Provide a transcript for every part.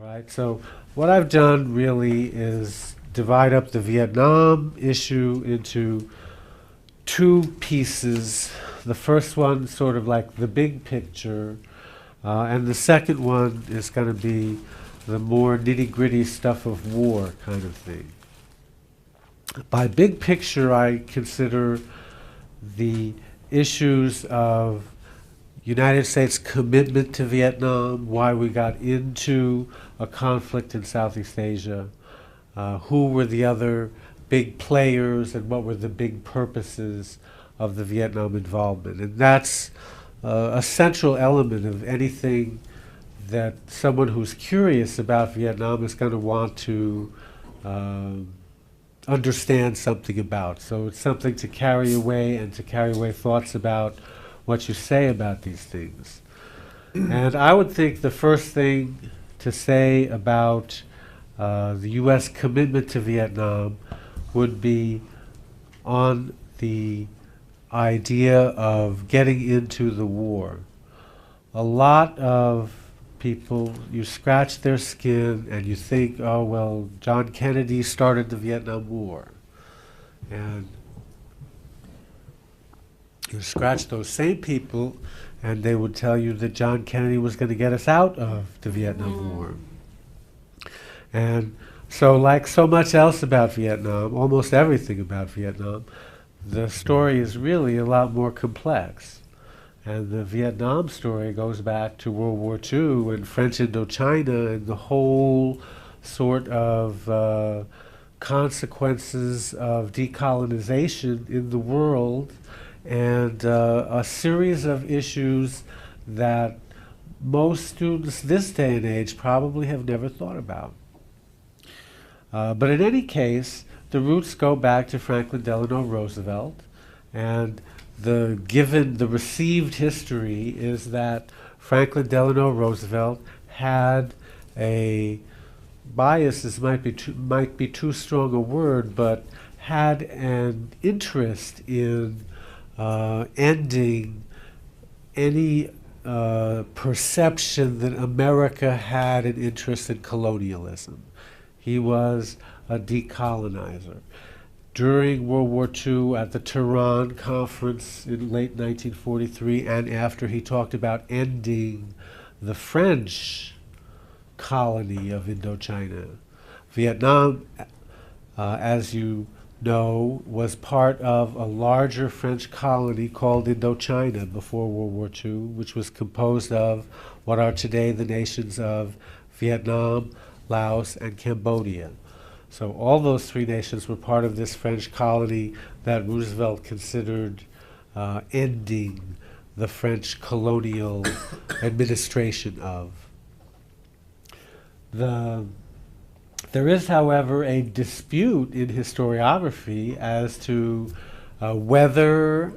All right, so what I've done really is divide up the Vietnam issue into two pieces. The first one, sort of like the big picture, and the second one is going to be the more nitty-gritty stuff of war kind of thing. By big picture, I consider the issues of United States commitment to Vietnam, why we got into a conflict in Southeast Asia, who were the other big players, and what were the big purposes of the Vietnam involvement. And that's a central element of anything that someone who's curious about Vietnam is going to want to understand something about. So it's something to carry away and to carry away thoughts about what you say about these things. And I would think the first thing to say about the U.S. commitment to Vietnam would be on the idea of getting into the war. A lot of people, you scratch their skin and you think, oh, well, John Kennedy started the Vietnam War. And you scratch those same people and they would tell you that John Kennedy was going to get us out of the Vietnam War. And so, like so much else about Vietnam, almost everything about Vietnam, the story is really a lot more complex. And the Vietnam story goes back to World War II and French Indochina and the whole sort of consequences of decolonization in the world, and a series of issues that most students this day and age probably have never thought about. But in any case, the roots go back to Franklin Delano Roosevelt, and the received history is that Franklin Delano Roosevelt had a bias, might be too strong a word, but had an interest in ending any perception that America had an interest in colonialism. He was a decolonizer. During World War II, at the Tehran Conference in late 1943 and after, he talked about ending the French colony of Indochina. Vietnam, as you know, was part of a larger French colony called Indochina before World War II, which was composed of what are today the nations of Vietnam, Laos, and Cambodia. So all those three nations were part of this French colony that Roosevelt considered ending the French colonial administration of. There is, however, a dispute in historiography as to whether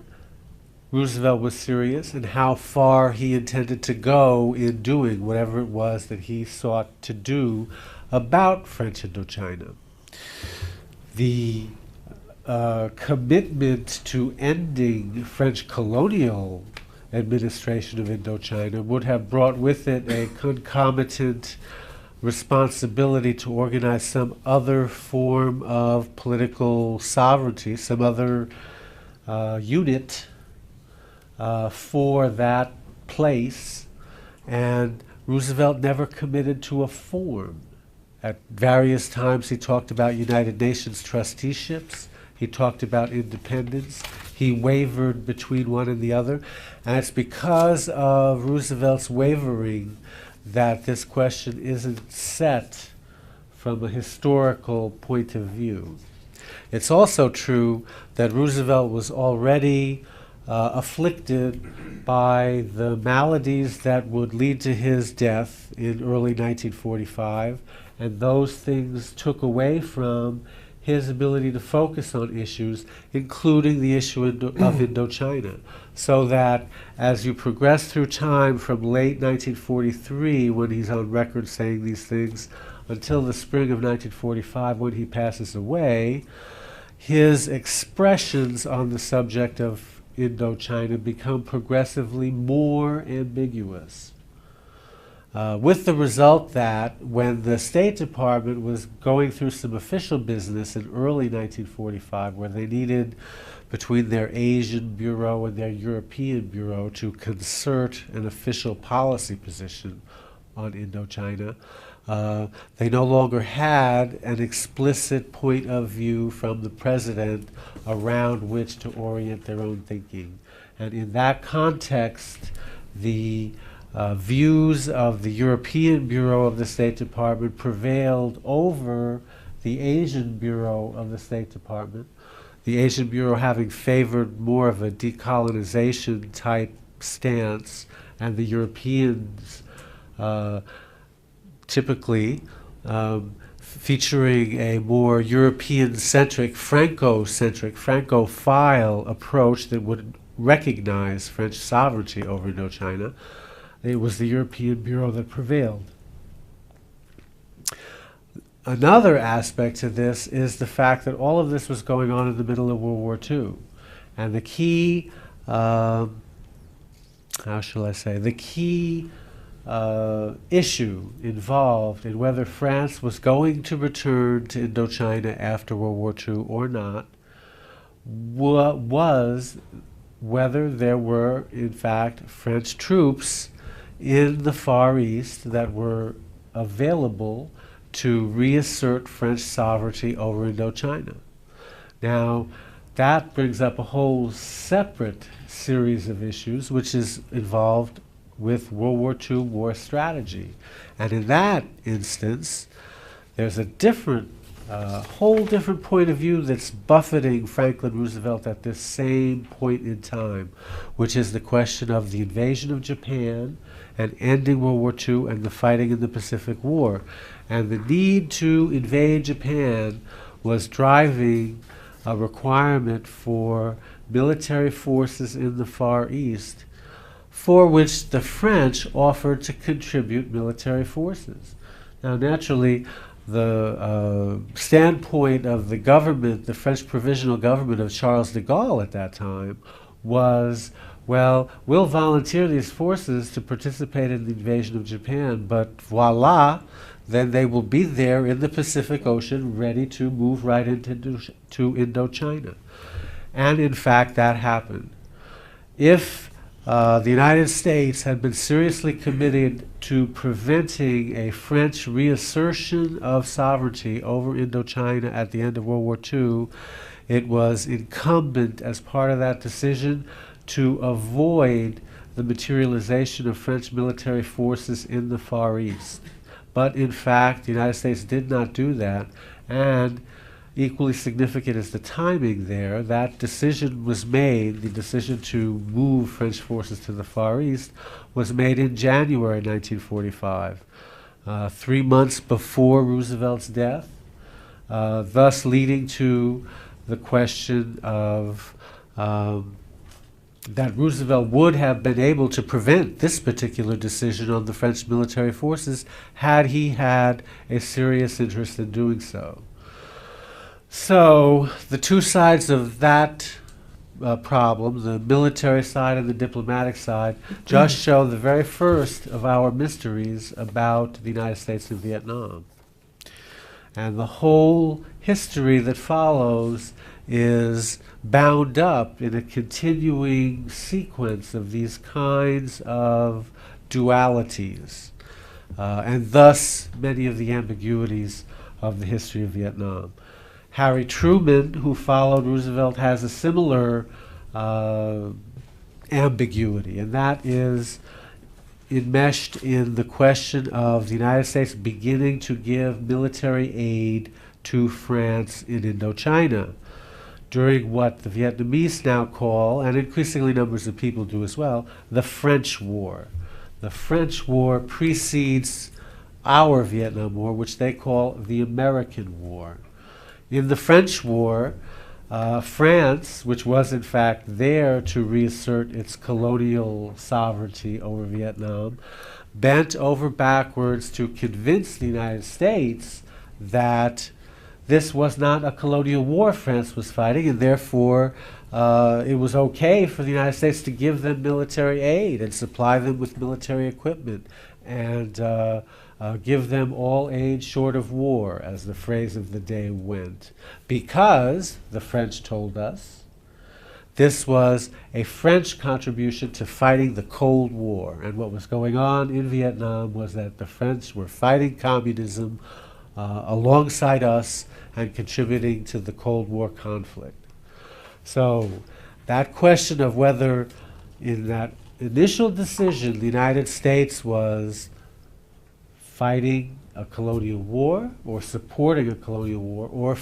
Roosevelt was serious and how far he intended to go in doing whatever it was that he sought to do about French Indochina. The commitment to ending French colonial administration of Indochina would have brought with it a concomitant responsibility to organize some other form of political sovereignty, some other unit for that place, and Roosevelt never committed to a form. At various times he talked about United Nations trusteeships, he talked about independence, he wavered between one and the other, and it's because of Roosevelt's wavering that this question isn't set from a historical point of view. It's also true that Roosevelt was already afflicted by the maladies that would lead to his death in early 1945, and those things took away from his ability to focus on issues, including the issue of Indochina. So that as you progress through time from late 1943, when he's on record saying these things, until the spring of 1945, when he passes away, his expressions on the subject of Indochina become progressively more ambiguous. with the result that when the State Department was going through some official business in early 1945, where they needed, between their Asian Bureau and their European Bureau, to concert an official policy position on Indochina, they no longer had an explicit point of view from the president around which to orient their own thinking. And in that context, the views of the European Bureau of the State Department prevailed over the Asian Bureau of the State Department. The Asian Bureau having favored more of a decolonization type stance, and the Europeans typically featuring a more European-centric, Franco-centric, Francophile approach that would recognize French sovereignty over Indochina. It was the European Bureau that prevailed. Another aspect to this is the fact that all of this was going on in the middle of World War II. And the key, how shall I say, the key issue involved in whether France was going to return to Indochina after World War II or not was whether there were, in fact, French troops in the Far East that were available to reassert French sovereignty over Indochina. Now, that brings up a whole separate series of issues which is involved with World War II war strategy. And in that instance, there's a different, whole different point of view that's buffeting Franklin Roosevelt at this same point in time, which is the question of the invasion of Japan and ending World War II and the fighting in the Pacific War. And the need to invade Japan was driving a requirement for military forces in the Far East, for which the French offered to contribute military forces. Now, naturally, the standpoint of the government, the French provisional government of Charles de Gaulle at that time, was, well, we'll volunteer these forces to participate in the invasion of Japan, but voila, then they will be there in the Pacific Ocean ready to move right into Indochina. And in fact, that happened. If the United States had been seriously committed to preventing a French reassertion of sovereignty over Indochina at the end of World War II, it was incumbent as part of that decision to avoid the materialization of French military forces in the Far East. But in fact, the United States did not do that, and equally significant is the timing there. That decision was made, the decision to move French forces to the Far East, was made in January 1945, 3 months before Roosevelt's death, thus leading to the question of that Roosevelt would have been able to prevent this particular decision on the French military forces had he had a serious interest in doing so. So the two sides of that problem, the military side and the diplomatic side, just show the very first of our mysteries about the United States and Vietnam. And the whole history that follows is bound up in a continuing sequence of these kinds of dualities, and thus many of the ambiguities of the history of Vietnam. Harry Truman, who followed Roosevelt, has a similar ambiguity, and that is enmeshed in the question of the United States beginning to give military aid to France in Indochina during what the Vietnamese now call, and increasingly numbers of people do as well, the French War. The French War precedes our Vietnam War, which they call the American War. In the French War, France, which was in fact there to reassert its colonial sovereignty over Vietnam, bent over backwards to convince the United States that this was not a colonial war France was fighting, and therefore it was okay for the United States to give them military aid and supply them with military equipment and give them all aid short of war, as the phrase of the day went, because, the French told us, this was a French contribution to fighting the Cold War. And what was going on in Vietnam was that the French were fighting communism alongside us and contributing to the Cold War conflict. So that question of whether in that initial decision the United States was fighting a colonial war or supporting a colonial war or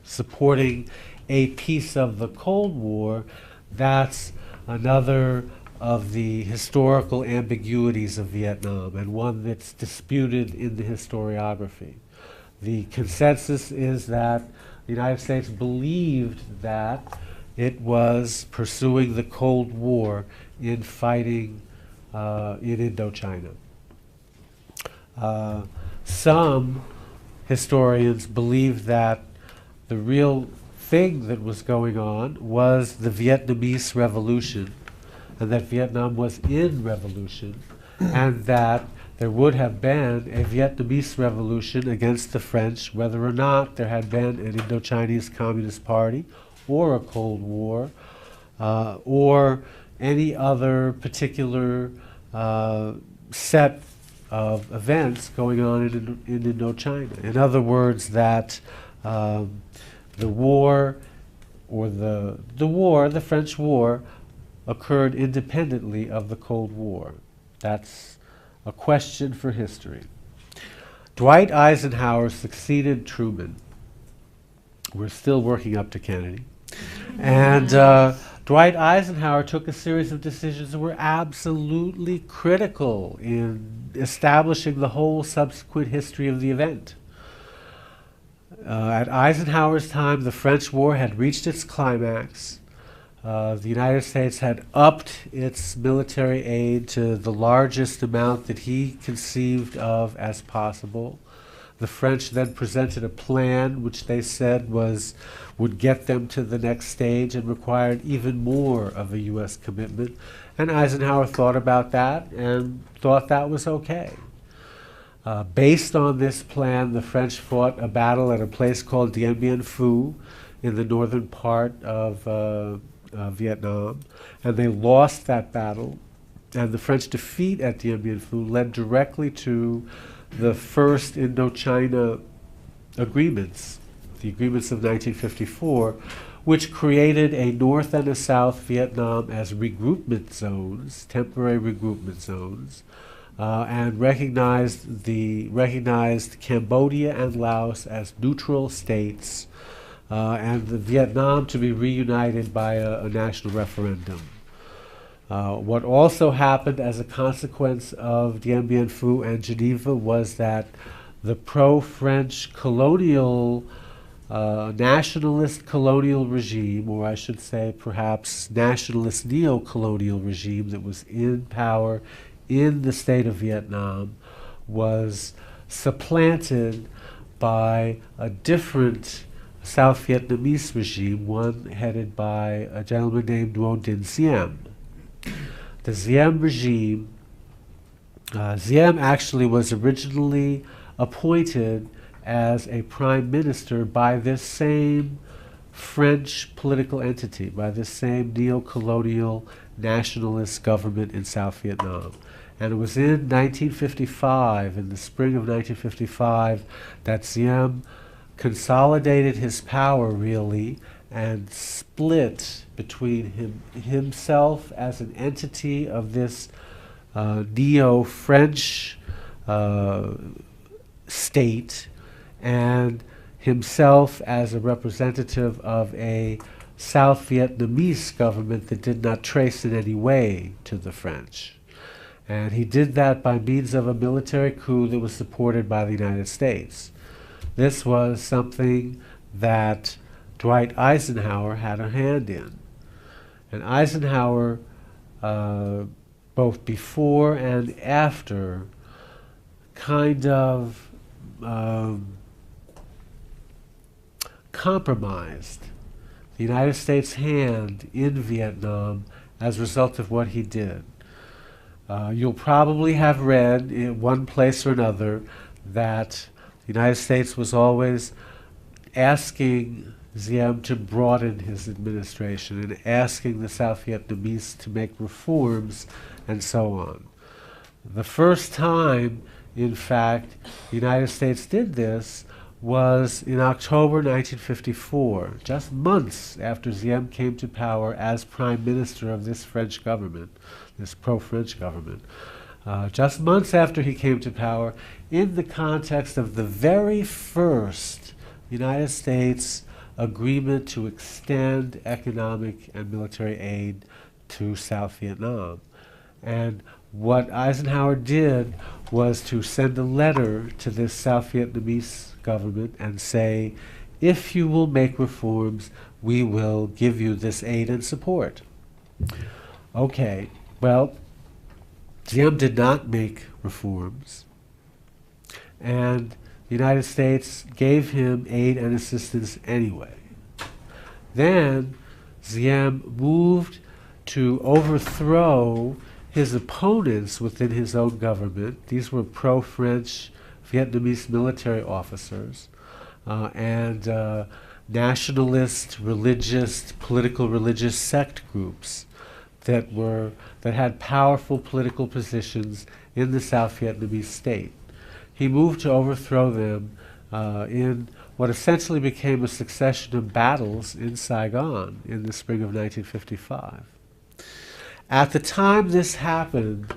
supporting a piece of the Cold War, that's another of the historical ambiguities of Vietnam, and one that's disputed in the historiography. The consensus is that the United States believed that it was pursuing the Cold War in fighting in Indochina. Some historians believe that the real thing that was going on was the Vietnamese Revolution, and that Vietnam was in revolution, and that there would have been a Vietnamese revolution against the French, whether or not there had been an Indochinese Communist Party, or a Cold War, or any other particular set of events going on in Indochina. In other words, that the war, or the French War, occurred independently of the Cold War. That's a question for history. Dwight Eisenhower succeeded Truman. We're still working up to Kennedy. And Dwight Eisenhower took a series of decisions that were absolutely critical in establishing the whole subsequent history of the event. At Eisenhower's time, the French War had reached its climax. The United States had upped its military aid to the largest amount that he conceived of as possible. The French then presented a plan which they said would get them to the next stage and required even more of a U.S. commitment. And Eisenhower thought about that and thought that was okay. Based on this plan, the French fought a battle at a place called Dien Bien Phu in the northern part of Vietnam, and they lost that battle. And the French defeat at Dien Bien Phu led directly to the first Indochina agreements, the agreements of 1954, which created a North and a South Vietnam as regroupment zones, temporary regroupment zones, and recognized Cambodia and Laos as neutral states, and the Vietnam to be reunited by a national referendum. What also happened as a consequence of Dien Bien Phu and Geneva was that the pro-French colonial, nationalist colonial regime, or I should say perhaps nationalist neo-colonial regime that was in power in the state of Vietnam, was supplanted by a different South Vietnamese regime, one headed by a gentleman named Nguyen Dinh Diem. The Diem regime, Diem actually was originally appointed as a prime minister by this same French political entity, by this same neo-colonial nationalist government in South Vietnam. And it was in 1955, in the spring of 1955, that Diem consolidated his power, really, and split between himself as an entity of this neo-French state, and himself as a representative of a South Vietnamese government that did not trace in any way to the French. And he did that by means of a military coup that was supported by the United States. This was something that Dwight Eisenhower had a hand in. And Eisenhower, both before and after, kind of compromised the United States' hand in Vietnam as a result of what he did. You'll probably have read in one place or another that the United States was always asking Diem to broaden his administration and asking the South Vietnamese to make reforms and so on. The first time, in fact, the United States did this was in October 1954, just months after Diem came to power as prime minister of this French government, this pro-French government. Just months after he came to power, in the context of the very first United States agreement to extend economic and military aid to South Vietnam. And what Eisenhower did was to send a letter to this South Vietnamese government and say, if you will make reforms, we will give you this aid and support. Okay, well, Diem did not make reforms, and the United States gave him aid and assistance anyway. Then Diem moved to overthrow his opponents within his own government. These were pro-French Vietnamese military officers and nationalist, religious, political religious sect groups that had powerful political positions in the South Vietnamese state. He moved to overthrow them in what essentially became a succession of battles in Saigon in the spring of 1955. At the time this happened,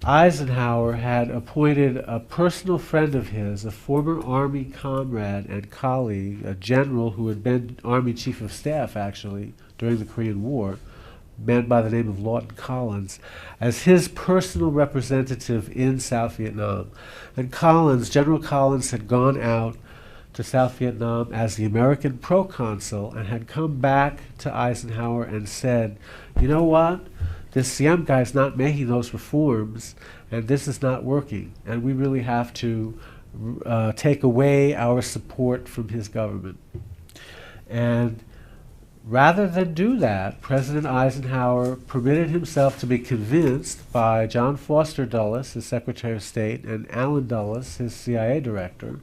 Eisenhower had appointed a personal friend of his, a former Army comrade and colleague, a general who had been Army Chief of Staff, actually, during the Korean War, a man by the name of Lawton Collins, as his personal representative in South Vietnam. And General Collins, had gone out to South Vietnam as the American proconsul and had come back to Eisenhower and said, you know what? This Diem guy's not making those reforms, and this is not working, and we really have to take away our support from his government. And rather than do that, President Eisenhower permitted himself to be convinced by John Foster Dulles, his Secretary of State, and Allen Dulles, his CIA director,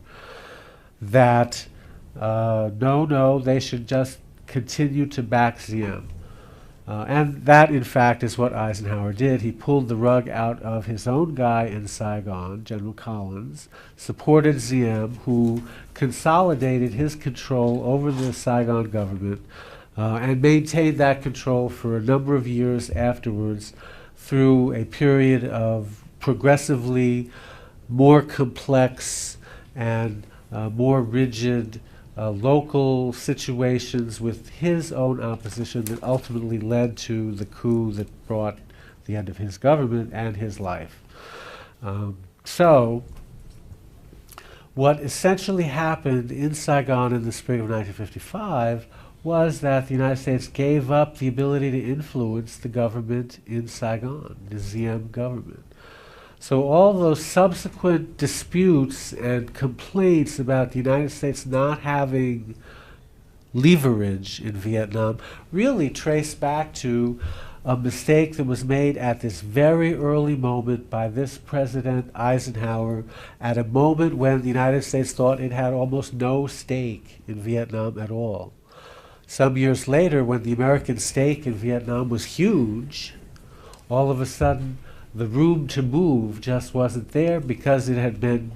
that no, they should just continue to back Diem. And that, in fact, is what Eisenhower did. He pulled the rug out of his own guy in Saigon, General Collins, supported Diem, who consolidated his control over the Saigon government, and maintained that control for a number of years afterwards through a period of progressively more complex and more rigid local situations with his own opposition that ultimately led to the coup that brought the end of his government and his life. So what essentially happened in Saigon in the spring of 1955 was that the United States gave up the ability to influence the government in Saigon, the Diem government. So all those subsequent disputes and complaints about the United States not having leverage in Vietnam really trace back to a mistake that was made at this very early moment by this President Eisenhower, at a moment when the United States thought it had almost no stake in Vietnam at all. Some years later, when the American stake in Vietnam was huge, all of a sudden the room to move just wasn't there because it had been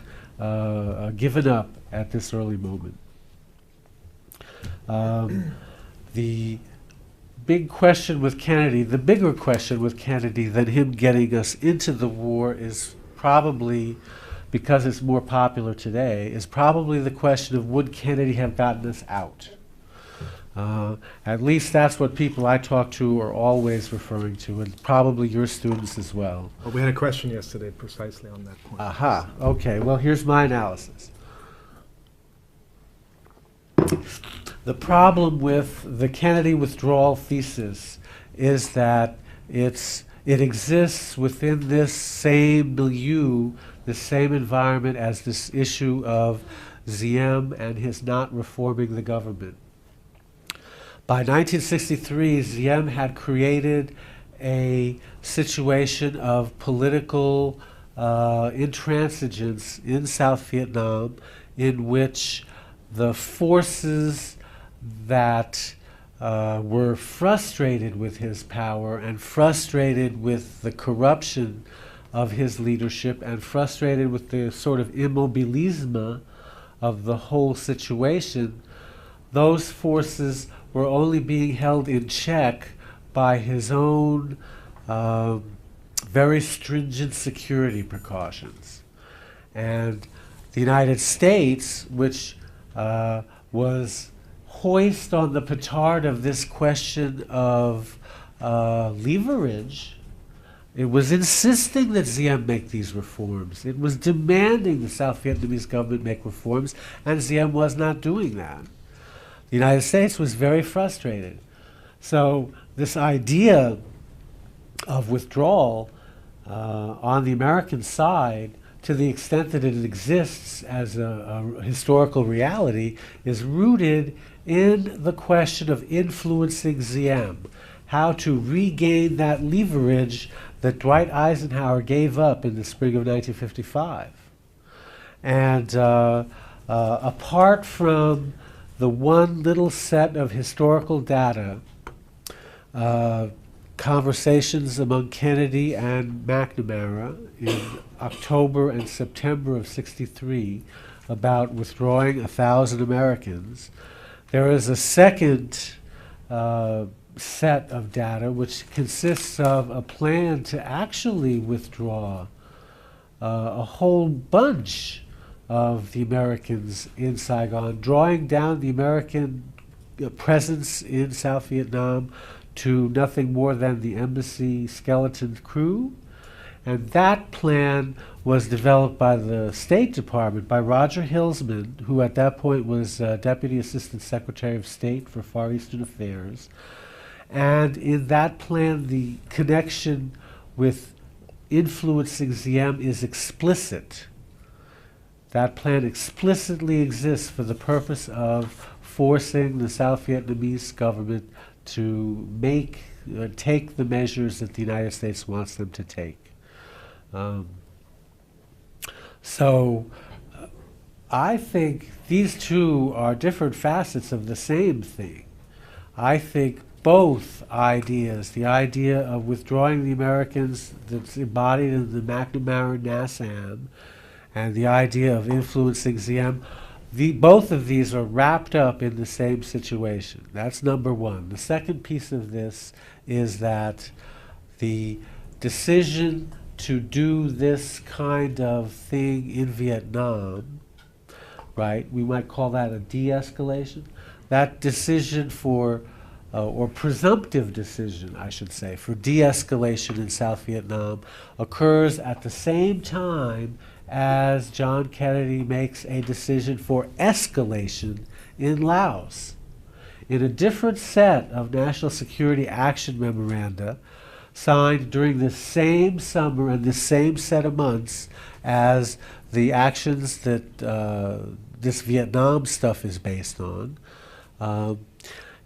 given up at this early moment. The big question with Kennedy, the bigger question with Kennedy than him getting us into the war, is probably, because it's more popular today, is probably the question of would Kennedy have gotten us out? At least that's what people I talk to are always referring to, and probably your students as well. Well, we had a question yesterday precisely on that point. Aha, okay, well here's my analysis. The problem with the Kennedy withdrawal thesis is that it exists within this same milieu, the same environment as this issue of Diem and his not reforming the government. By 1963, Diem had created a situation of political intransigence in South Vietnam, in which the forces that were frustrated with his power and frustrated with the corruption of his leadership and frustrated with the sort of immobilisme of the whole situation, those forces were only being held in check by his own very stringent security precautions. And the United States, which was hoist on the petard of this question of leverage, it was insisting that Diem make these reforms. It was demanding the South Vietnamese government make reforms, and Diem was not doing that. The United States was very frustrated. So this idea of withdrawal on the American side, to the extent that it exists as a historical reality, is rooted in the question of influencing Diem, how to regain that leverage that Dwight Eisenhower gave up in the spring of 1955. And apart from the one little set of historical data, conversations among Kennedy and McNamara in October and September of '63 about withdrawing 1,000 Americans, there is a second set of data which consists of a plan to actually withdraw a whole bunch of the Americans in Saigon, drawing down the American presence in South Vietnam to nothing more than the embassy skeleton crew. And that plan was developed by the State Department, by Roger Hilsman, who at that point was Deputy Assistant Secretary of State for Far Eastern Affairs. And in that plan, the connection with influencing Diem is explicit. That plan explicitly exists for the purpose of forcing the South Vietnamese government to take the measures that the United States wants them to take. So I think these two are different facets of the same thing. I think both ideas, the idea of withdrawing the Americans that's embodied in the McNamara-Nassam, and the idea of influencing Diem, both of these are wrapped up in the same situation. That's number one. The second piece of this is that the decision to do this kind of thing in Vietnam, right, we might call that a de-escalation. That decision for, or presumptive decision, I should say, for de-escalation in South Vietnam occurs at the same time as John Kennedy makes a decision for escalation in Laos. In a different set of national security action memoranda signed during the same summer and the same set of months as the actions that this Vietnam stuff is based on,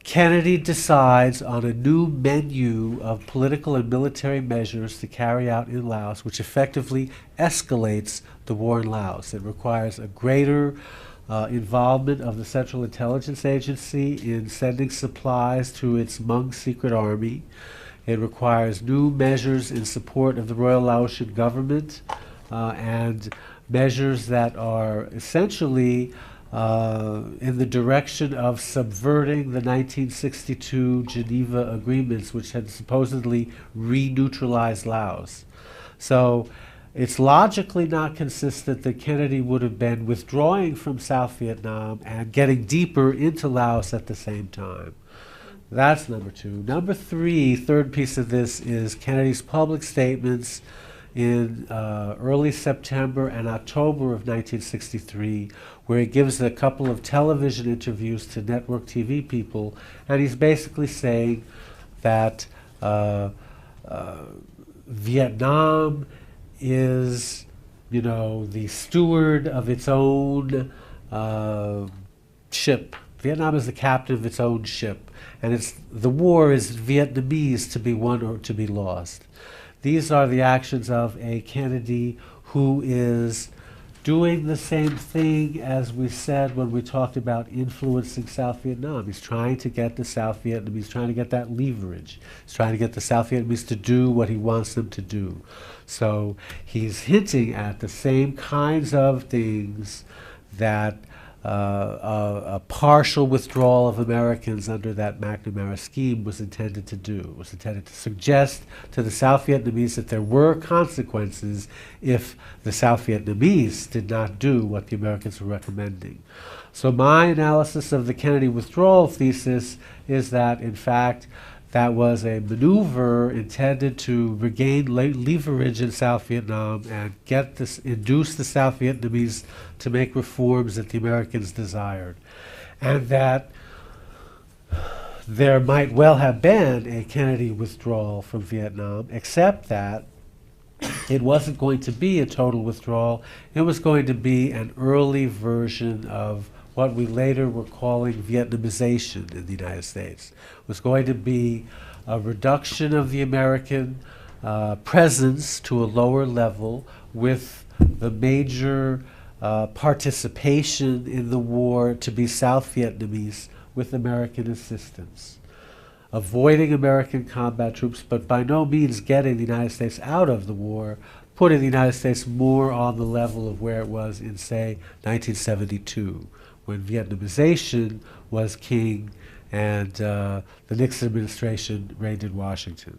Kennedy decides on a new menu of political and military measures to carry out in Laos, which effectively escalates the war in Laos. It requires a greater involvement of the Central Intelligence Agency in sending supplies to its Hmong secret army. It requires new measures in support of the Royal Laotian government and measures that are essentially in the direction of subverting the 1962 Geneva agreements, which had supposedly re-neutralized Laos. So it's logically not consistent that Kennedy would have been withdrawing from South Vietnam and getting deeper into Laos at the same time. That's number two. Number three, third piece of this, is Kennedy's public statements in early September and October of 1963, where he gives a couple of television interviews to network TV people, and he's basically saying that Vietnam is, you know, the steward of its own ship, Vietnam is the captain of its own ship, and the war is Vietnamese to be won or to be lost. These are the actions of a Kennedy who is doing the same thing as we said when we talked about influencing South Vietnam. He's trying to get the South Vietnamese, trying to get that leverage. He's trying to get the South Vietnamese to do what he wants them to do. So he's hinting at the same kinds of things that a partial withdrawal of Americans under that McNamara scheme was intended to do. It was intended to suggest to the South Vietnamese that there were consequences if the South Vietnamese did not do what the Americans were recommending. So my analysis of the Kennedy withdrawal thesis is that, in fact, that was a maneuver intended to regain leverage in South Vietnam and induce the South Vietnamese to make reforms that the Americans desired. And that there might well have been a Kennedy withdrawal from Vietnam, except that it wasn't going to be a total withdrawal. It was going to be an early version of what we later were calling Vietnamization in the United States. It was going to be a reduction of the American presence to a lower level with the major participation in the war to be South Vietnamese with American assistance. Avoiding American combat troops, but by no means getting the United States out of the war, putting the United States more on the level of where it was in, say, 1972. When Vietnamization was king and the Nixon administration raided Washington.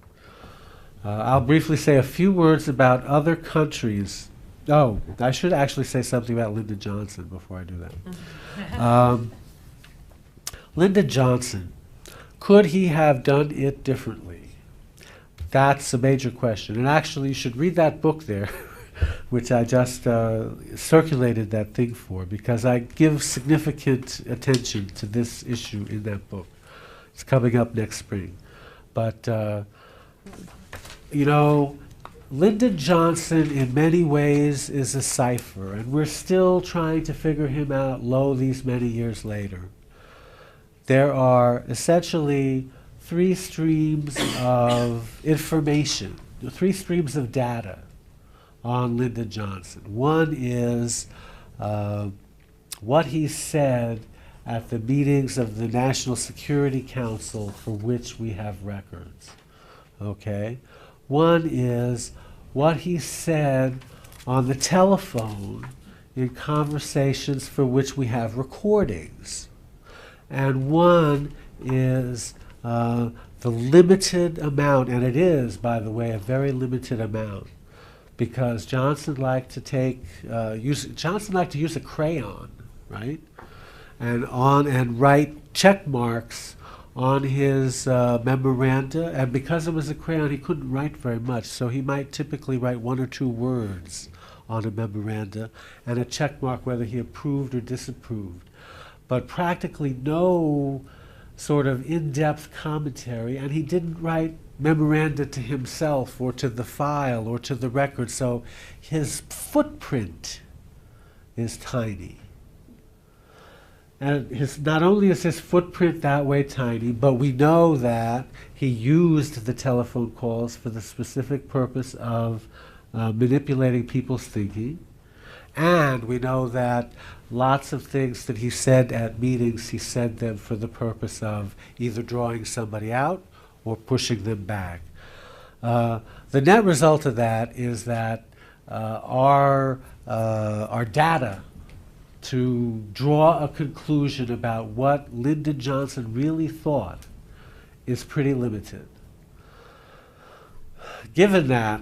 I'll briefly say a few words about other countries. Oh, I should actually say something about Lyndon Johnson before I do that. Lyndon Johnson, could he have done it differently? That's a major question. And actually, you should read that book there. Which I just circulated that thing for, because I give significant attention to this issue in that book. It's coming up next spring. But, you know, Lyndon Johnson in many ways is a cipher, and we're still trying to figure him out, lo, these many years later. There are essentially three streams of information, three streams of data on Lyndon Johnson. One is what he said at the meetings of the National Security Council for which we have records. Okay? One is what he said on the telephone in conversations for which we have recordings. And one is the limited amount, and it is, by the way, a very limited amount, because Johnson liked to use a crayon, right, and write check marks on his memoranda. And because it was a crayon, he couldn't write very much, so he might typically write 1 or 2 words on a memoranda and a check mark whether he approved or disapproved, but practically no sort of in-depth commentary. And he didn't write memoranda to himself or to the file or to the record, so his footprint is tiny. And not only is his footprint that way tiny, but we know that he used the telephone calls for the specific purpose of manipulating people's thinking. And we know that lots of things that he said at meetings, he said them for the purpose of either drawing somebody out or pushing them back. The net result of that is that our data to draw a conclusion about what Lyndon Johnson really thought is pretty limited. Given that,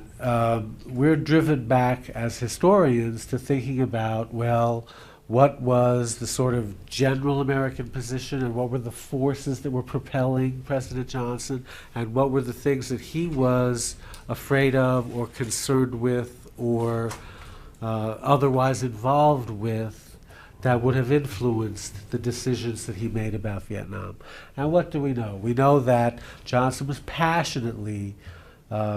we're driven back as historians to thinking about, well, what was the sort of general American position, and what were the forces that were propelling President Johnson, and what were the things that he was afraid of or concerned with or otherwise involved with that would have influenced the decisions that he made about Vietnam. And what do we know? We know that Johnson was passionately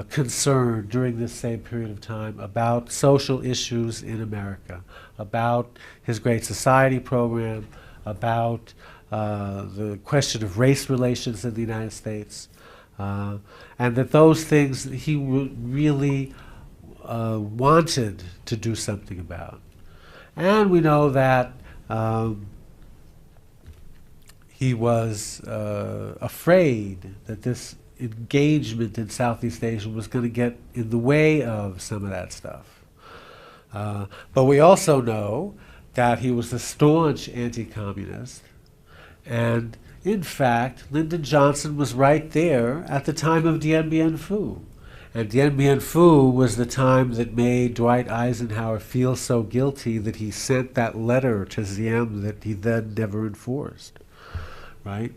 concerned during this same period of time about social issues in America, about his Great Society program, about the question of race relations in the United States, and that those things he really wanted to do something about. And we know that he was afraid that this engagement in Southeast Asia was going to get in the way of some of that stuff. But we also know that he was a staunch anti-communist, and in fact, Lyndon Johnson was right there at the time of Dien Bien Phu. And Dien Bien Phu was the time that made Dwight Eisenhower feel so guilty that he sent that letter to Diem that he then never enforced, right?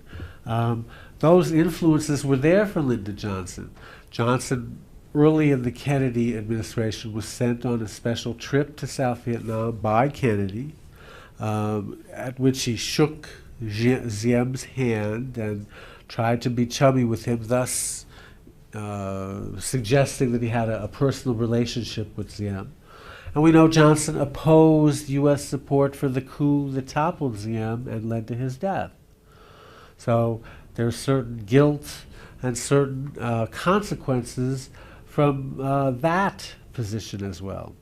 Those influences were there for Lyndon Johnson. Johnson, early in the Kennedy administration, was sent on a special trip to South Vietnam by Kennedy, at which he shook Diem's hand and tried to be chummy with him, thus suggesting that he had a personal relationship with Diem. And we know Johnson opposed U.S. support for the coup that toppled Diem and led to his death. So there's certain guilt and certain consequences from that position as well.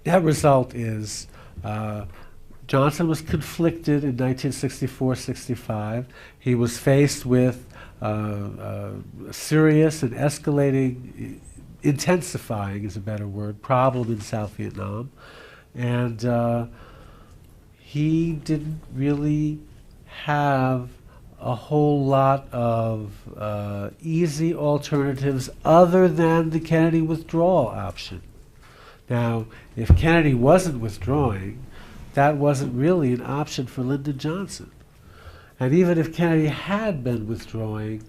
That result is Johnson was conflicted in 1964-65. He was faced with serious and escalating, intensifying is a better word, problem in South Vietnam. And he didn't really have a whole lot of easy alternatives other than the Kennedy withdrawal option. Now, if Kennedy wasn't withdrawing, that wasn't really an option for Lyndon Johnson. And even if Kennedy had been withdrawing,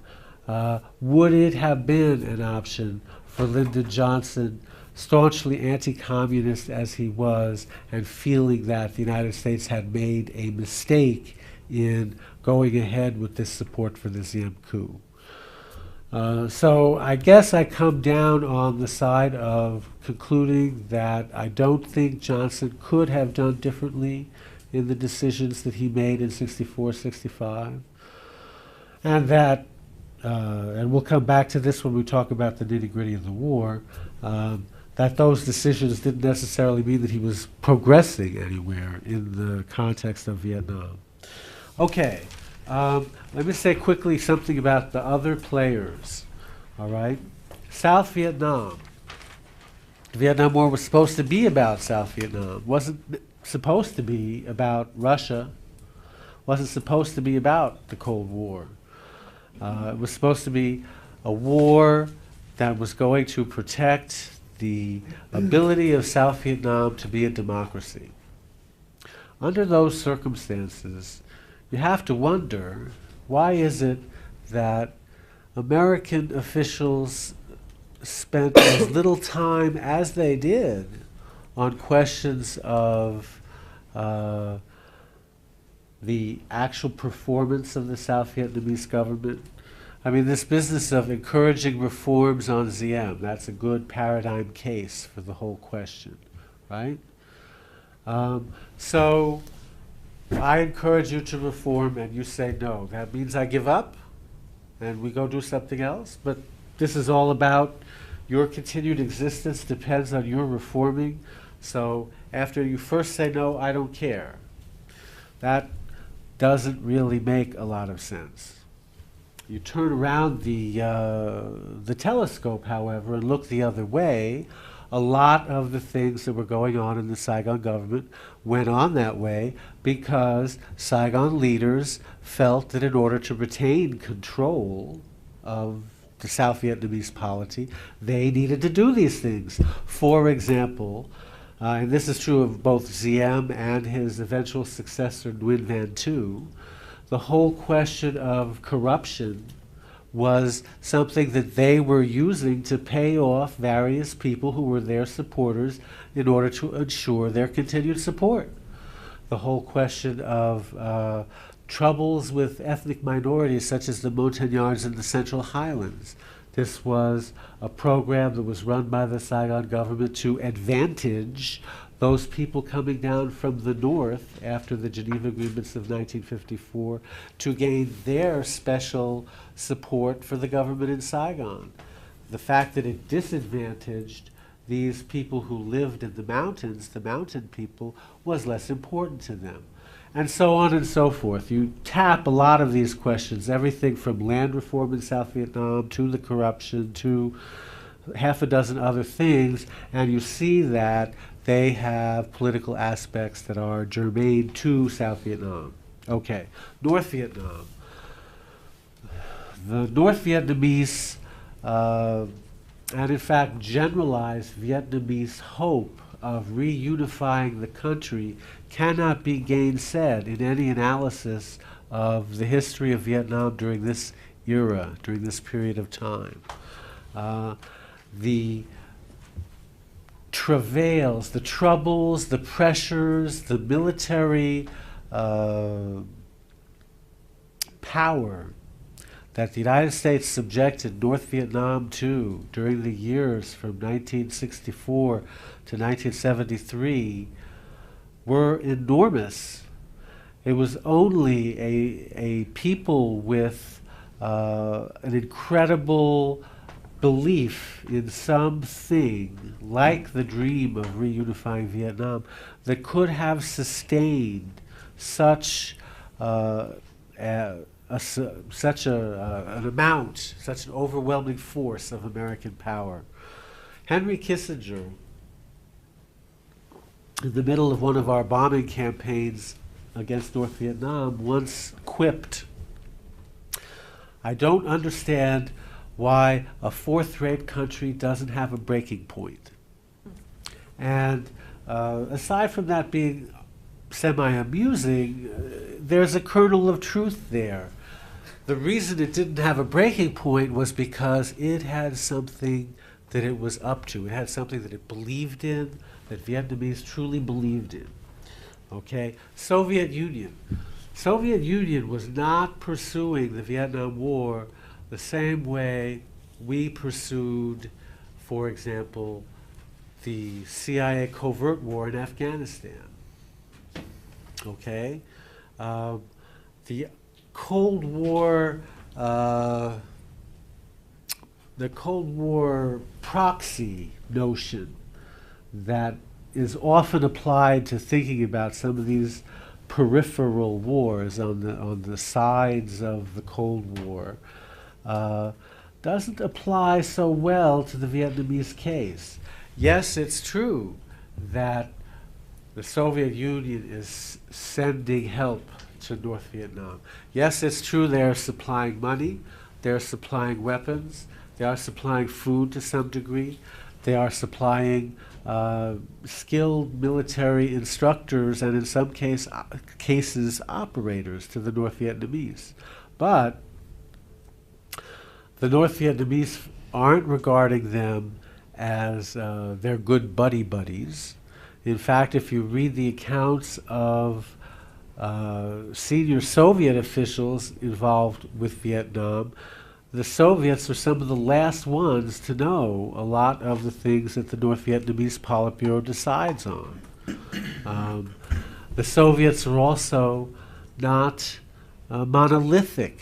would it have been an option for Lyndon Johnson, staunchly anti-communist as he was, and feeling that the United States had made a mistake in going ahead with this support for the Diem coup? So I guess I come down on the side of concluding that I don't think Johnson could have done differently in the decisions that he made in 64-65. And that, and we'll come back to this when we talk about the nitty-gritty of the war, that those decisions didn't necessarily mean that he was progressing anywhere in the context of Vietnam. Okay. Let me say quickly something about the other players, all right? South Vietnam. The Vietnam War was supposed to be about South Vietnam. Wasn't supposed to be about Russia. Wasn't supposed to be about the Cold War. It was supposed to be a war that was going to protect the ability of South Vietnam to be a democracy. Under those circumstances, you have to wonder, why is it that American officials spent as little time as they did on questions of the actual performance of the South Vietnamese government? I mean, this business of encouraging reforms on Diem, that's a good paradigm case for the whole question, right? So I encourage you to reform and you say no. That means I give up and we go do something else. But this is all about your continued existence depends on your reforming. So after you first say no, I don't care. That doesn't really make a lot of sense. You turn around the telescope, however, and look the other way. A lot of the things that were going on in the Saigon government went on that way because Saigon leaders felt that in order to retain control of the South Vietnamese polity, they needed to do these things. For example, and this is true of both Diem and his eventual successor, Nguyen Van Tu, the whole question of corruption was something that they were using to pay off various people who were their supporters in order to ensure their continued support. The whole question of troubles with ethnic minorities such as the Montagnards in the Central Highlands. This was a program that was run by the Saigon government to advantage those people coming down from the north after the Geneva Agreements of 1954 to gain their special support for the government in Saigon. The fact that it disadvantaged these people who lived in the mountains, the mountain people, was less important to them. And so on and so forth. You tap a lot of these questions, everything from land reform in South Vietnam to the corruption to half a dozen other things, and you see that they have political aspects that are germane to South Vietnam. Okay, North Vietnam. The North Vietnamese, and in fact generalized Vietnamese hope of reunifying the country cannot be gainsaid in any analysis of the history of Vietnam during this era, during this period of time. The travails, the troubles, the pressures, the military power that the United States subjected North Vietnam to during the years from 1964 to 1973 were enormous. It was only a people with an incredible belief in something like the dream of reunifying Vietnam that could have sustained such an amount, such an overwhelming force of American power. Henry Kissinger, in the middle of one of our bombing campaigns against North Vietnam, once quipped, "I don't understand why a fourth-rate country doesn't have a breaking point." And aside from that being semi-amusing, there's a kernel of truth there. The reason it didn't have a breaking point was because it had something that it was up to. It had something that it believed in, that Vietnamese truly believed in. Okay? Soviet Union. Soviet Union was not pursuing the Vietnam War the same way we pursued, for example, the CIA covert war in Afghanistan. Okay? The Cold War proxy notion that is often applied to thinking about some of these peripheral wars on the sides of the Cold War doesn't apply so well to the Vietnamese case. Yes, it's true that the Soviet Union is sending help to North Vietnam. Yes, it's true they're supplying money, they're supplying weapons, they are supplying food to some degree, they are supplying skilled military instructors and in some cases operators to the North Vietnamese. But the North Vietnamese aren't regarding them as their good buddies. In fact, if you read the accounts of senior Soviet officials involved with Vietnam, the Soviets are some of the last ones to know a lot of the things that the North Vietnamese Politburo decides on. The Soviets are also not monolithic.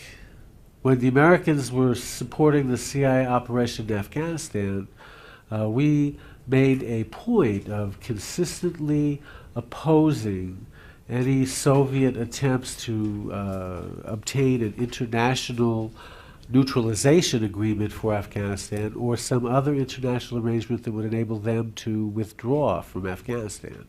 When the Americans were supporting the CIA operation in Afghanistan, we made a point of consistently opposing any Soviet attempts to obtain an international neutralization agreement for Afghanistan or some other international arrangement that would enable them to withdraw from Afghanistan.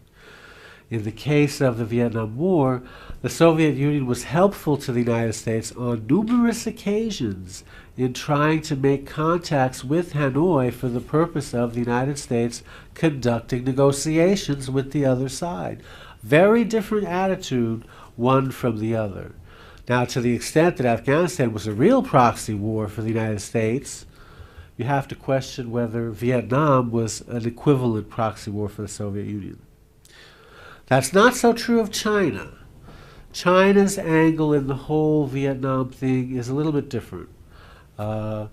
In the case of the Vietnam War, the Soviet Union was helpful to the United States on numerous occasions in trying to make contacts with Hanoi for the purpose of the United States conducting negotiations with the other side. Very different attitude, one from the other. Now, to the extent that Afghanistan was a real proxy war for the United States, you have to question whether Vietnam was an equivalent proxy war for the Soviet Union. That's not so true of China. China's angle in the whole Vietnam thing is a little bit different. The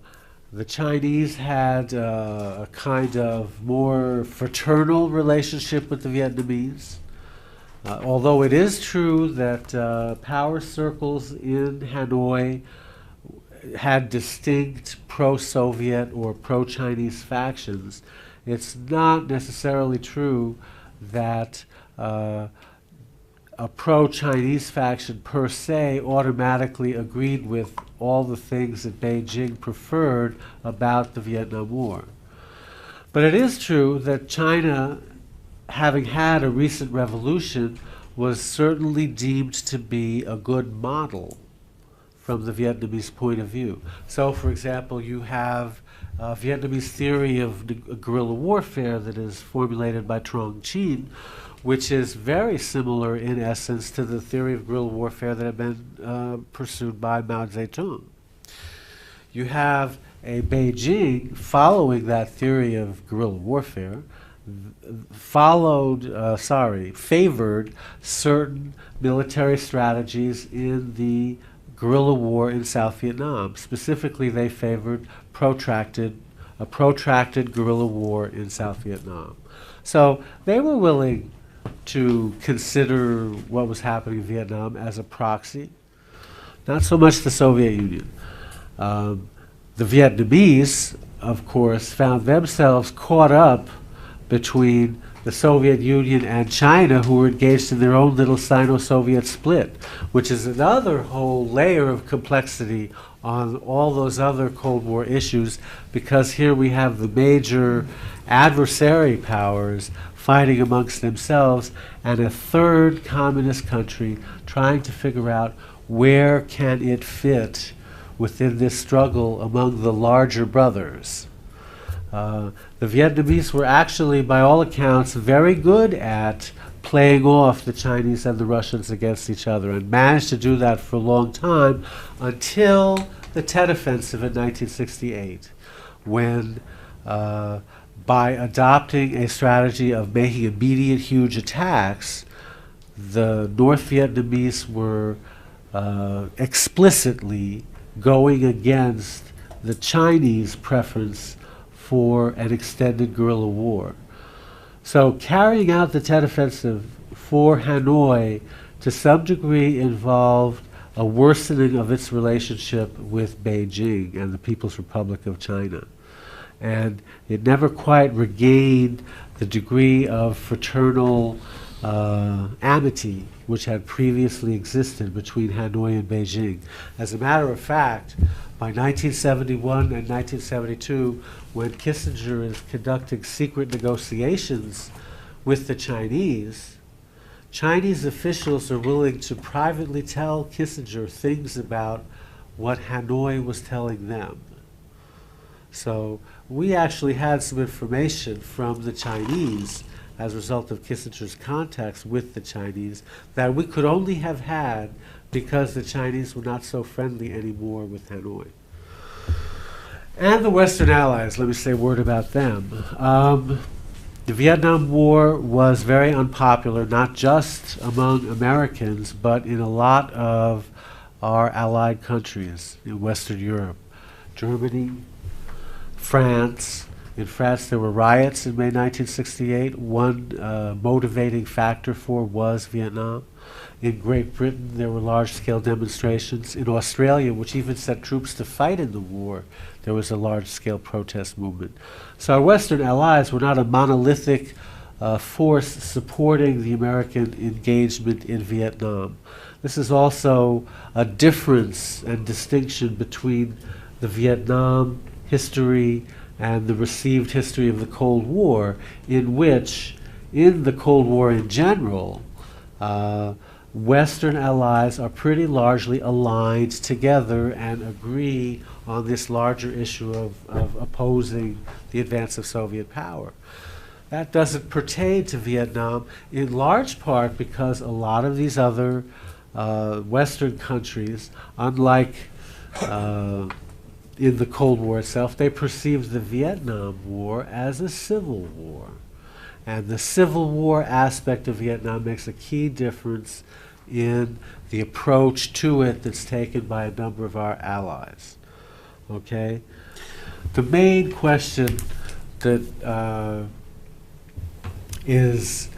The Chinese had a kind of more fraternal relationship with the Vietnamese. Although it is true that power circles in Hanoi had distinct pro-Soviet or pro-Chinese factions, it's not necessarily true that a pro-Chinese faction per se automatically agreed with all the things that Beijing preferred about the Vietnam War. But it is true that China, having had a recent revolution, was certainly deemed to be a good model from the Vietnamese point of view. So, for example, you have a Vietnamese theory of guerrilla warfare that is formulated by Tonkin, which is very similar in essence to the theory of guerrilla warfare that had been pursued by Mao Zedong. You have a Beijing following that theory of guerrilla warfare, favored certain military strategies in the guerrilla war in South Vietnam. Specifically, they favored a protracted guerrilla war in South Vietnam. So they were willing to consider what was happening in Vietnam as a proxy, not so much the Soviet Union. The Vietnamese, of course, found themselves caught up between the Soviet Union and China, who were engaged in their own little Sino-Soviet split, which is another whole layer of complexity on all those other Cold War issues, because here we have the major adversary powers fighting amongst themselves, and a third communist country trying to figure out where can it fit within this struggle among the larger brothers. The Vietnamese were actually, by all accounts, very good at playing off the Chinese and the Russians against each other, and managed to do that for a long time until the Tet Offensive in 1968, when by adopting a strategy of making immediate huge attacks, the North Vietnamese were explicitly going against the Chinese preference for an extended guerrilla war. So carrying out the Tet Offensive for Hanoi to some degree involved a worsening of its relationship with Beijing and the People's Republic of China. And it never quite regained the degree of fraternal amity which had previously existed between Hanoi and Beijing. As a matter of fact, by 1971 and 1972, when Kissinger is conducting secret negotiations with the Chinese officials are willing to privately tell Kissinger things about what Hanoi was telling them. So we actually had some information from the Chinese as a result of Kissinger's contacts with the Chinese that we could only have had because the Chinese were not so friendly anymore with Hanoi. And the Western Allies, let me say a word about them. The Vietnam War was very unpopular, not just among Americans, but in a lot of our allied countries in Western Europe. Germany, France. In France, there were riots in May 1968. One motivating factor for was Vietnam. In Great Britain, there were large-scale demonstrations. In Australia, which even sent troops to fight in the war, there was a large-scale protest movement. So our Western allies were not a monolithic force supporting the American engagement in Vietnam. This is also a difference and distinction between the Vietnam history and the received history of the Cold War, in which, in the Cold War in general, Western allies are pretty largely aligned together and agree on this larger issue of opposing the advance of Soviet power. That doesn't pertain to Vietnam, in large part because a lot of these other Western countries, unlike in the Cold War itself, they perceived the Vietnam War as a civil war. And the Civil War aspect of Vietnam makes a key difference in the approach to it that's taken by a number of our allies. Okay? the main question that is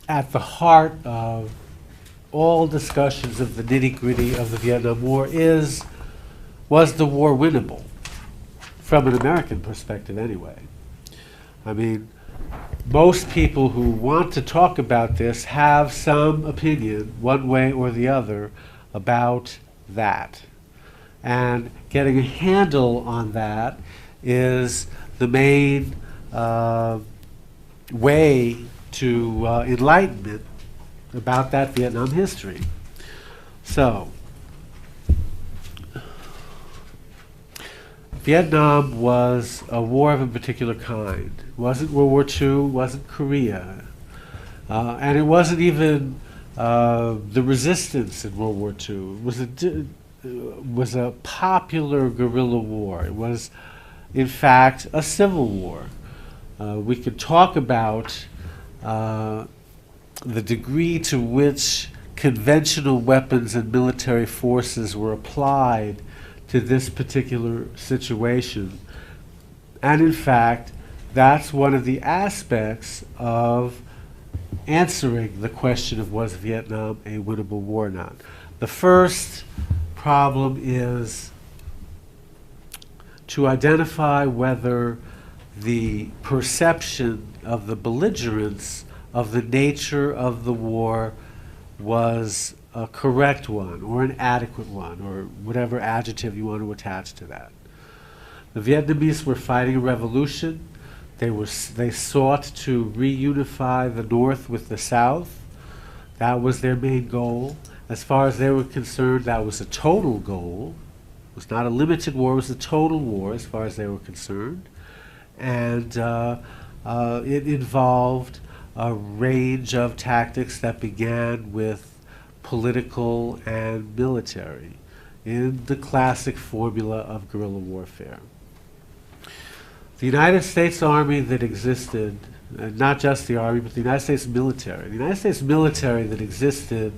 at the heart of all discussions of the nitty-gritty of the Vietnam War was the war winnable? From an American perspective, anyway. I mean, most people who want to talk about this have some opinion, one way or the other, about that. And getting a handle on that is the main way to enlightenment about that Vietnam history. So, Vietnam was a war of a particular kind. It wasn't World War II, wasn't Korea, and it wasn't even the resistance in World War II. It was a popular guerrilla war. It was, in fact, a civil war. We could talk about the degree to which conventional weapons and military forces were applied to this particular situation. And in fact, that's one of the aspects of answering the question of was Vietnam a winnable war or not. The first problem is to identify whether the perception of the belligerents of the nature of the war was a correct one or an adequate one or whatever adjective you want to attach to that. The Vietnamese were fighting a revolution. They sought to reunify the North with the South. That was their main goal. As far as they were concerned, that was a total goal. It was not a limited war, it was a total war as far as they were concerned. And it involved a range of tactics that began with political and military in the classic formula of guerrilla warfare. The United States Army that existed, not just the Army, but the United States military. The United States military that existed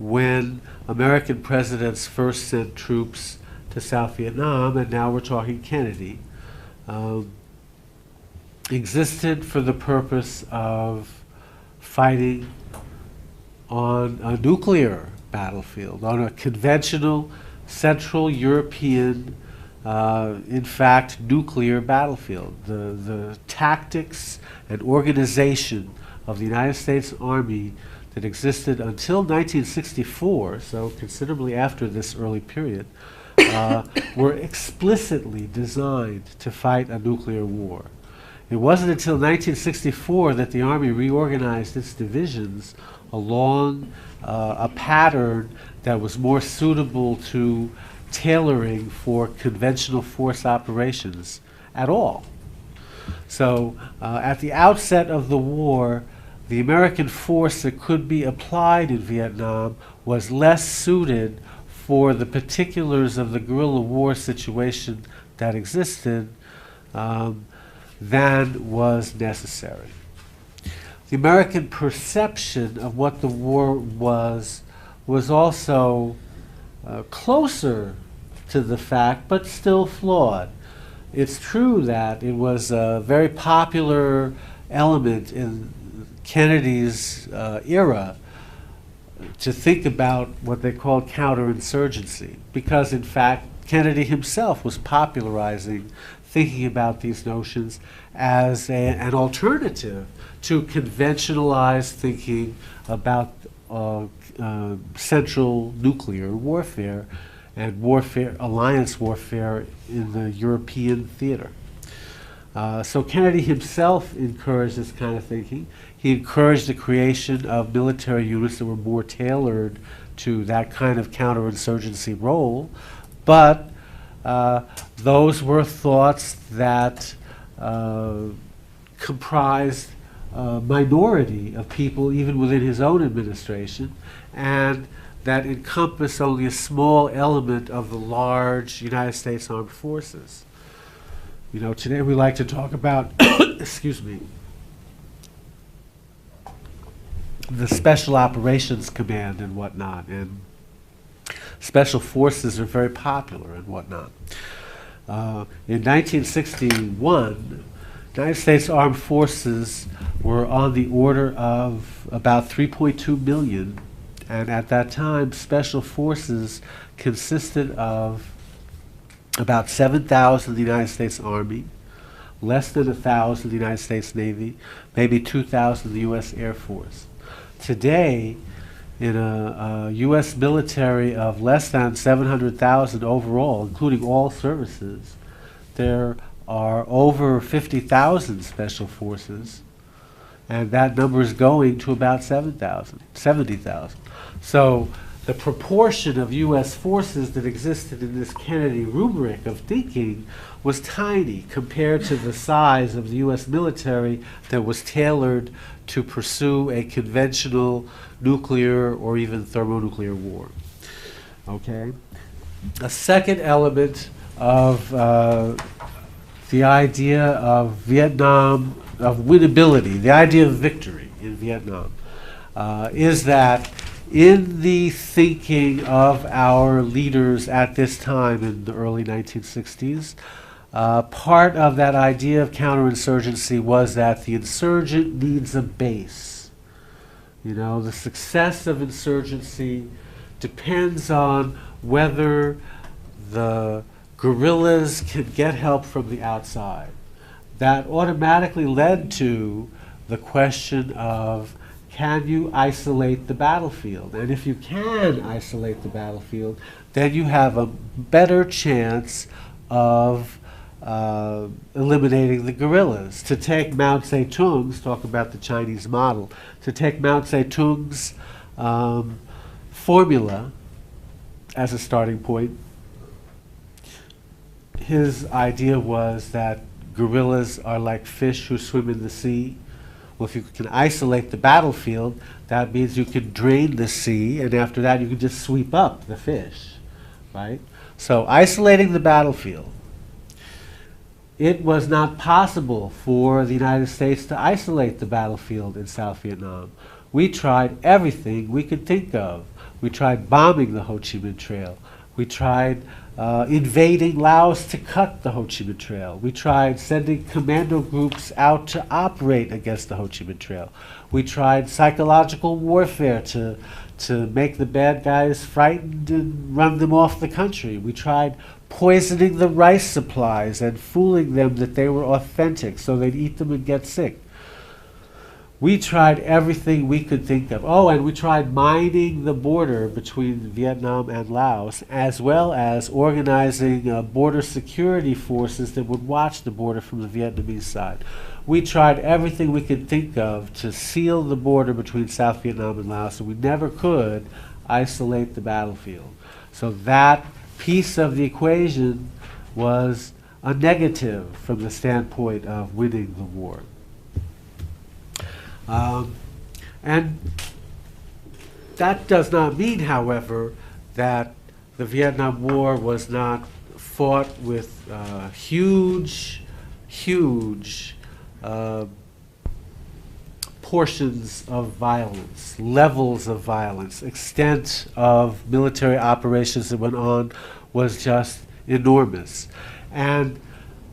when American presidents first sent troops to South Vietnam, and now we're talking Kennedy, existed for the purpose of fighting on a nuclear battlefield, on a conventional Central European, in fact, nuclear battlefield. The tactics and organization of the United States Army that existed until 1964, so considerably after this early period, were explicitly designed to fight a nuclear war. It wasn't until 1964 that the Army reorganized its divisions along a pattern that was more suitable to tailoring for conventional force operations at all. So at the outset of the war, the American force that could be applied in Vietnam was less suited for the particulars of the guerrilla war situation that existed than was necessary. The American perception of what the war was also closer to the fact, but still flawed. It's true that it was a very popular element in Kennedy's era to think about what they called counterinsurgency, because in fact Kennedy himself was popularizing thinking about these notions as an alternative to conventionalized thinking about central nuclear warfare and warfare, alliance warfare in the European theater. So Kennedy himself encouraged this kind of thinking. He encouraged the creation of military units that were more tailored to that kind of counterinsurgency role, but those were thoughts that comprised a minority of people even within his own administration, and that encompass only a small element of the large United States Armed Forces. You know, today we like to talk about, excuse me, the Special Operations Command and whatnot, and special forces are very popular and whatnot. In 1961, United States Armed Forces were on the order of about 3.2 million, and at that time, Special Forces consisted of about 7,000 the United States Army, less than 1,000 the United States Navy, maybe 2,000 the U.S. Air Force. Today, in a U.S. military of less than 700,000 overall, including all services, there are over 50,000 special forces, and that number is going to about 70,000. So the proportion of U.S. forces that existed in this Kennedy rubric of thinking was tiny compared to the size of the U.S. military that was tailored to pursue a conventional nuclear or even thermonuclear war. Okay? A second element of the idea of Vietnam, of winnability, the idea of victory in Vietnam, is that in the thinking of our leaders at this time in the early 1960s, part of that idea of counterinsurgency was that the insurgent needs a base. You know, the success of insurgency depends on whether the guerrillas can get help from the outside. That automatically led to the question of, can you isolate the battlefield? And if you can isolate the battlefield, then you have a better chance of eliminating the guerrillas. To take Mao Zedong's, talk about the Chinese model, to take Mao Zedong's formula as a starting point, his idea was that guerrillas are like fish who swim in the sea. Well, if you can isolate the battlefield, that means you can drain the sea, and after that you can just sweep up the fish, right? So isolating the battlefield. It was not possible for the United States to isolate the battlefield in South Vietnam. We tried everything we could think of. We tried bombing the Ho Chi Minh Trail. We tried invading Laos to cut the Ho Chi Minh Trail. We tried sending commando groups out to operate against the Ho Chi Minh Trail. We tried psychological warfare to make the bad guys frightened and run them off the country. We tried poisoning the rice supplies and fooling them that they were authentic so they'd eat them and get sick. We tried everything we could think of. Oh, and we tried mining the border between Vietnam and Laos, as well as organizing border security forces that would watch the border from the Vietnamese side. We tried everything we could think of to seal the border between South Vietnam and Laos, and we never could isolate the battlefield. So that piece of the equation was a negative from the standpoint of winning the war. And that does not mean, however, that the Vietnam War was not fought with huge portions of violence, levels of violence, extent of military operations that went on was just enormous. And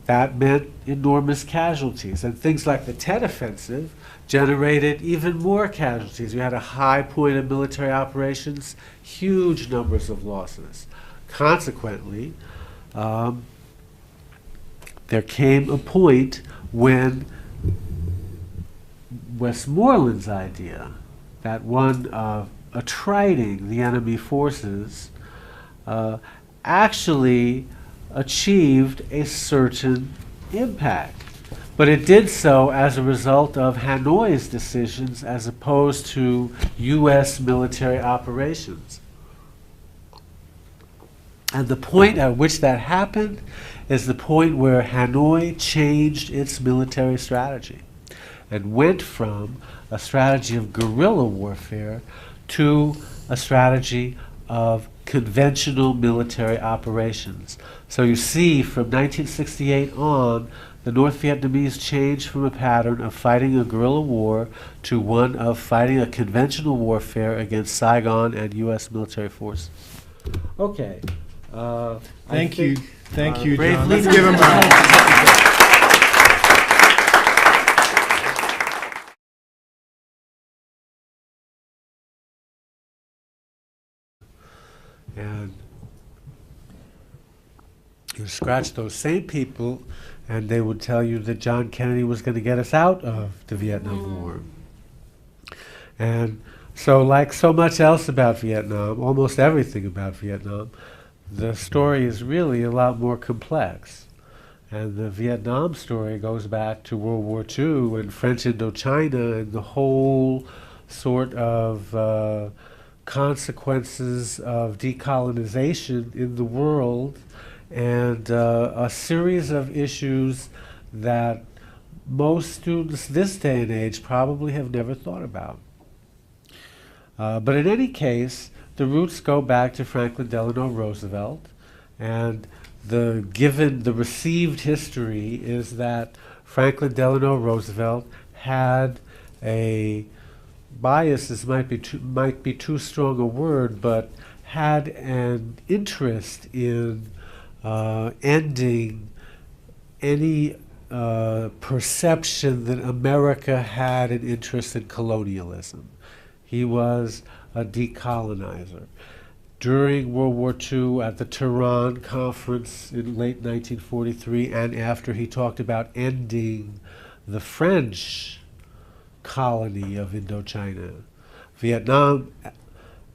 that meant enormous casualties. And things like the Tet Offensive generated even more casualties. We had a high point of military operations, huge numbers of losses. Consequently, there came a point when Westmoreland's idea, that one of attriting the enemy forces, actually achieved a certain impact. But it did so as a result of Hanoi's decisions as opposed to U.S. military operations. And the point at which that happened is the point where Hanoi changed its military strategy and went from a strategy of guerrilla warfare to a strategy of conventional military operations. So you see, from 1968 on, the North Vietnamese changed from a pattern of fighting a guerrilla war to one of fighting a conventional warfare against Saigon and U.S. military forces. Okay, Thank you, John. brave Let's leader. give him a hand. And you scratch those same people, and they would tell you that John Kennedy was going to get us out of the Vietnam War. And so, like so much else about Vietnam, almost everything about Vietnam, the story is really a lot more complex. And the Vietnam story goes back to World War II and French Indochina and the whole sort of consequences of decolonization in the world, and a series of issues that most students this day and age probably have never thought about. But in any case, the roots go back to Franklin Delano Roosevelt, and the received history is that Franklin Delano Roosevelt had a bias, might be too strong a word, but had an interest in ending any perception that America had an interest in colonialism. He was a decolonizer. During World War II, at the Tehran Conference in late 1943 and after, he talked about ending the French colony of Indochina. Vietnam,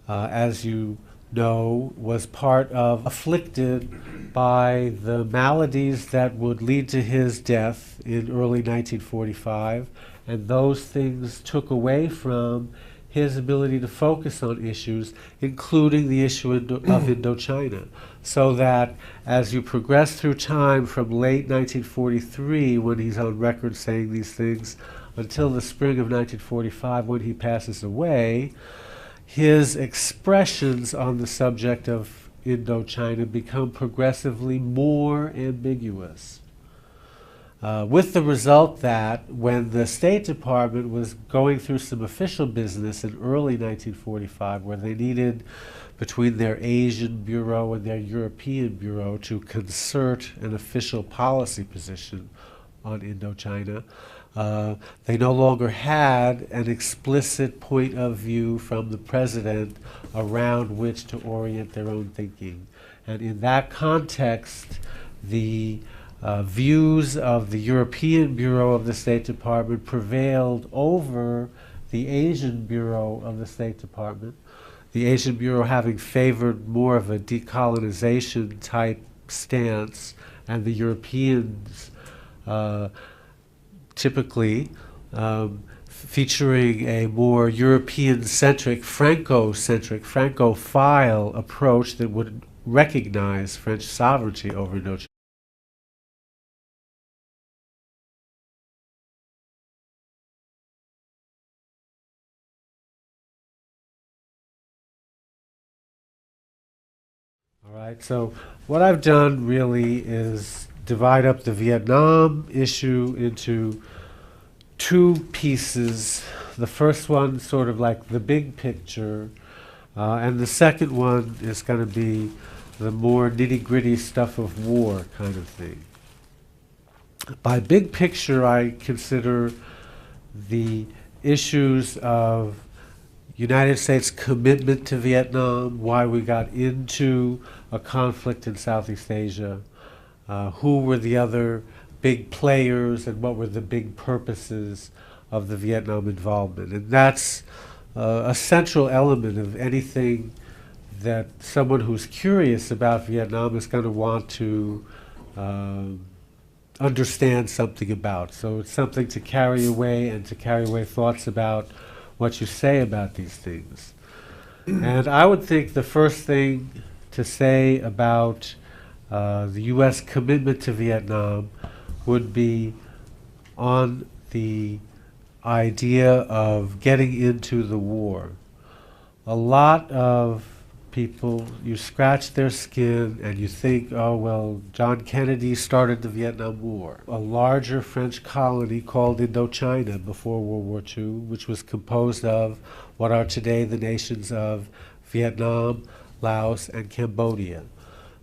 as you know, was afflicted by the maladies that would lead to his death in early 1945, and those things took away from his ability to focus on issues, including the issue of Indochina. So that as you progress through time from late 1943, when he's on record saying these things, until the spring of 1945, when he passes away, his expressions on the subject of Indochina become progressively more ambiguous. With the result that when the State Department was going through some official business in early 1945, where they needed, between their Asian Bureau and their European Bureau, to concert an official policy position on Indochina, they no longer had an explicit point of view from the president around which to orient their own thinking. And in that context, the views of the European Bureau of the State Department prevailed over the Asian Bureau of the State Department. The Asian Bureau having favored more of a decolonization type stance, and the Europeans typically featuring a more European-centric, Franco-centric, Francophile approach that would recognize French sovereignty over Indochina. All right, so what I've done really is divide up the Vietnam issue into two pieces. The first one sort of like the big picture, and the second one is going to be the more nitty-gritty stuff of war kind of thing. By big picture, I consider the issues of United States commitment to Vietnam, why we got into a conflict in Southeast Asia, who were the other big players, and what were the big purposes of the Vietnam involvement. And that's a central element of anything that someone who's curious about Vietnam is going to want to understand something about. So it's something to carry away, and to carry away thoughts about what you say about these things. And I would think the first thing to say about the U.S. commitment to Vietnam would be on the idea of getting into the war. A lot of people, you scratch their skin and you think, oh, well, John Kennedy started the Vietnam War. A larger French colony called Indochina before World War II, which was composed of what are today the nations of Vietnam, Laos, and Cambodia.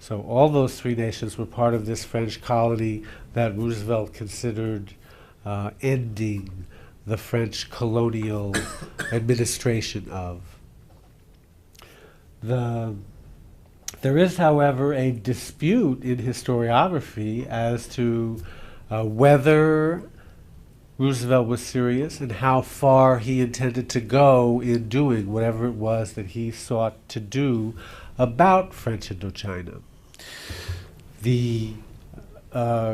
So all those three nations were part of this French colony that Roosevelt considered ending the French colonial administration of. There is, however, a dispute in historiography as to whether Roosevelt was serious and how far he intended to go in doing whatever it was that he sought to do about French Indochina. The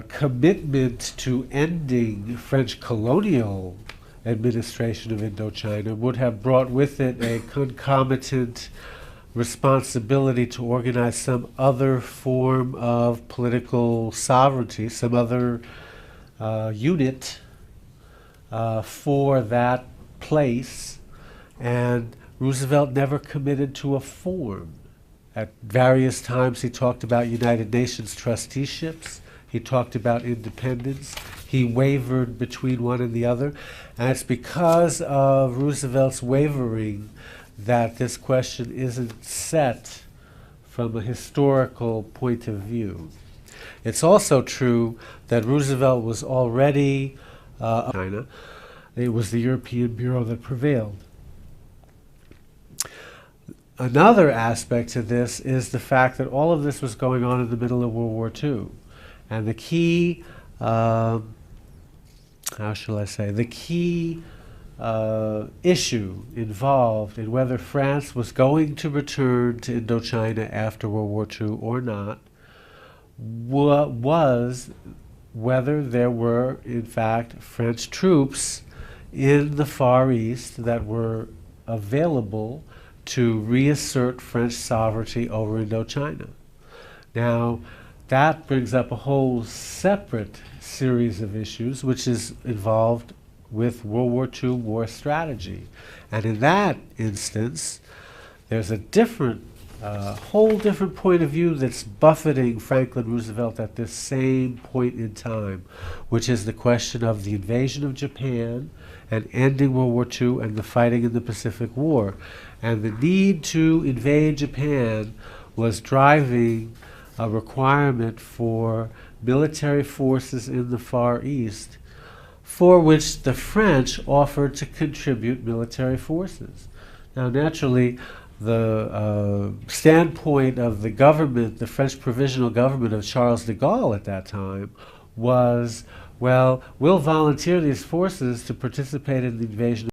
commitment to ending French colonial administration of Indochina would have brought with it a concomitant responsibility to organize some other form of political sovereignty, some other unit for that place, and Roosevelt never committed to a form. At various times he talked about United Nations trusteeships, he talked about independence, he wavered between one and the other, and it's because of Roosevelt's wavering that this question isn't set from a historical point of view. It's also true that Roosevelt was already China. It was the European Bureau that prevailed. Another aspect to this is the fact that all of this was going on in the middle of World War II. And the key, how shall I say, the key issue involved in whether France was going to return to Indochina after World War II or not was whether there were, in fact, French troops in the Far East that were available to reassert French sovereignty over Indochina. Now, that brings up a whole separate series of issues which is involved with World War II war strategy. And in that instance, there's a different, whole different point of view that's buffeting Franklin Roosevelt at this same point in time, which is the question of the invasion of Japan and ending World War II and the fighting in the Pacific War. And the need to invade Japan was driving a requirement for military forces in the Far East, for which the French offered to contribute military forces. Now, naturally, the standpoint of the government, the French provisional government of Charles de Gaulle at that time, was, well, we'll volunteer these forces to participate in the invasion